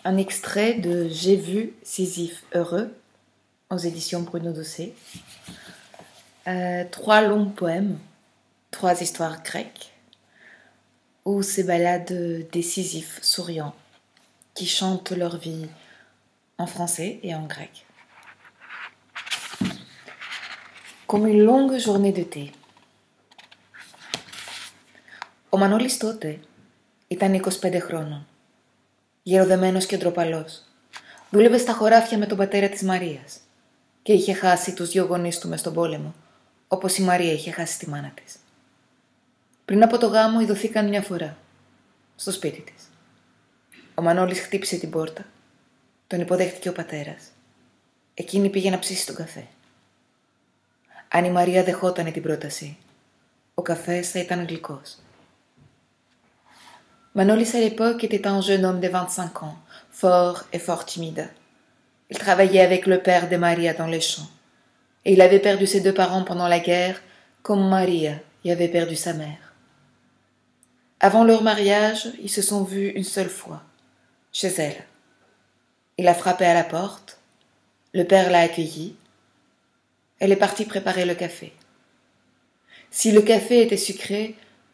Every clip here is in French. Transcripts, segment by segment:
un extrait de J'ai vu Sisyphe heureux aux éditions Bruno Dossé. 3 longs poèmes, 3 histoires grecques où se baladent des Sisyphes souriants qui chantent leur vie en français et en grec. Comme une longue journée d'été. Ο Μανώλης τότε ήταν 25 χρόνων. Γεροδεμένος και ντροπαλός. Δούλευε στα χωράφια με τον πατέρα της Μαρίας και είχε χάσει τους 2 γονείς του μες στον πόλεμο, όπως η Μαρία είχε χάσει τη μάνα της. Πριν από το γάμο ειδωθήκαν μια φορά, στο σπίτι της. Ο Μανώλης χτύπησε την πόρτα, τον υποδέχτηκε ο πατέρας. Εκείνη πήγε να ψήσει τον καφέ. Αν η Μαρία δεχότανε την πρόταση, ο καφές θα ήταν γλυκός. Manolis à l'époque était un jeune homme de 25 ans, fort et fort timide. Il travaillait avec le père de Maria dans les champs. Et il avait perdu ses 2 parents pendant la guerre, comme Maria y avait perdu sa mère. Avant leur mariage, ils se sont vus une seule fois, chez elle. Il a frappé à la porte, le père l'a accueillie. Elle est partie préparer le café. Si le café était sucré,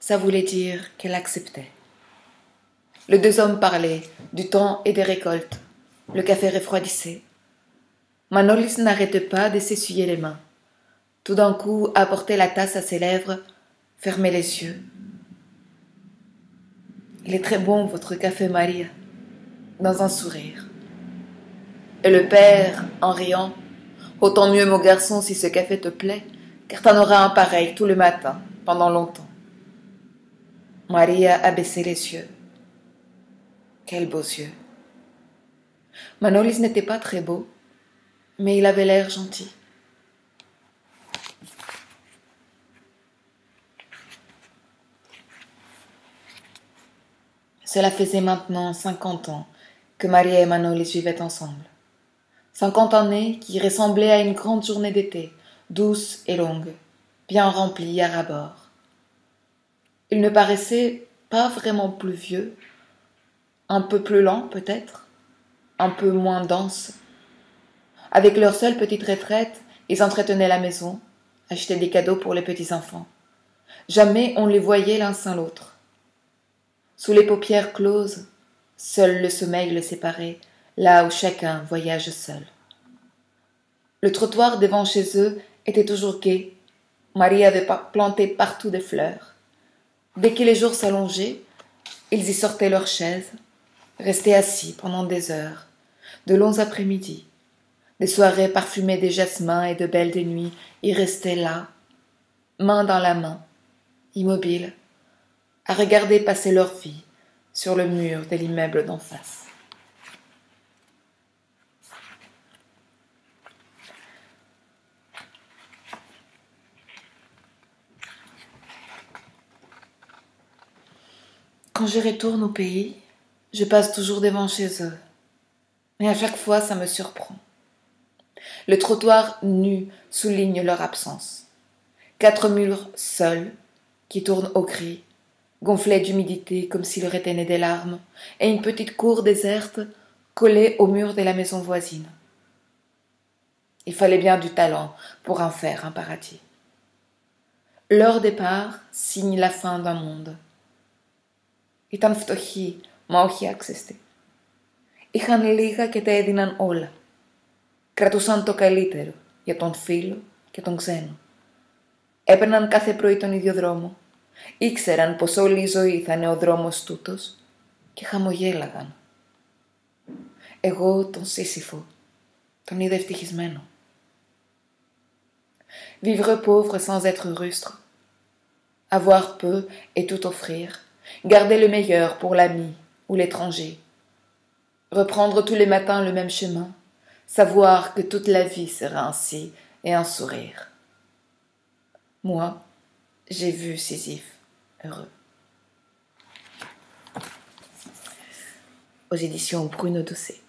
ça voulait dire qu'elle acceptait. Les 2 hommes parlaient du temps et des récoltes. Le café refroidissait. Manolis n'arrêtait pas de s'essuyer les mains. Tout d'un coup, apportait la tasse à ses lèvres, fermait les yeux. « Il est très bon, votre café, Maria », dans un sourire. Et le père, en riant, « Autant mieux, mon garçon, si ce café te plaît, car t'en auras un pareil tous les matins, pendant longtemps. » Maria a baissé les yeux. Quels beaux yeux. Manolis n'était pas très beau, mais il avait l'air gentil. Cela faisait maintenant 50 ans que Maria et Manolis vivaient ensemble. 50 années qui ressemblaient à une grande journée d'été, douce et longue, bien remplie à ras-bord. Il ne paraissait pas vraiment plus vieux, un peu plus lent peut-être, un peu moins dense. Avec leur seule petite retraite, ils entretenaient la maison, achetaient des cadeaux pour les petits-enfants. Jamais on les voyait l'un sans l'autre. Sous les paupières closes, seul le sommeil les séparait, là où chacun voyage seul. Le trottoir devant chez eux était toujours gai. Marie avait planté partout des fleurs. Dès que les jours s'allongeaient, ils y sortaient leurs chaises, restaient assis pendant des heures, de longs après-midi. Des soirées parfumées de jasmin et de belles de nuit, ils restaient là, main dans la main, immobiles, à regarder passer leur vie sur le mur de l'immeuble d'en face. Quand je retourne au pays, je passe toujours devant chez eux, mais à chaque fois ça me surprend. Le trottoir nu souligne leur absence. 4 murs seuls, qui tournent au gris, gonflés d'humidité comme s'ils retenaient des larmes, et une petite cour déserte collée au mur de la maison voisine. Il fallait bien du talent pour en faire un paradis. Leur départ signe la fin d'un monde. Ήταν φτωχοί, μα όχι άξιστοι. Είχαν λίγα και τα έδιναν όλα. Κρατούσαν το καλύτερο για τον φίλο και τον ξένο. Έπαιρναν κάθε πρωί τον ίδιο δρόμο. Ήξεραν πως όλη η ζωή θα είναι ο δρόμος τούτος και χαμογέλαγαν. Εγώ τον Σύσυφο, τον είδα ευτυχισμένο. Vivre pauvre sans être rustre. Avoir peu et tout offrir. Garder le meilleur pour l'ami ou l'étranger. Reprendre tous les matins le même chemin. Savoir que toute la vie sera ainsi et un sourire. Moi, j'ai vu Sisyphe heureux. Aux éditions Bruno Dossé.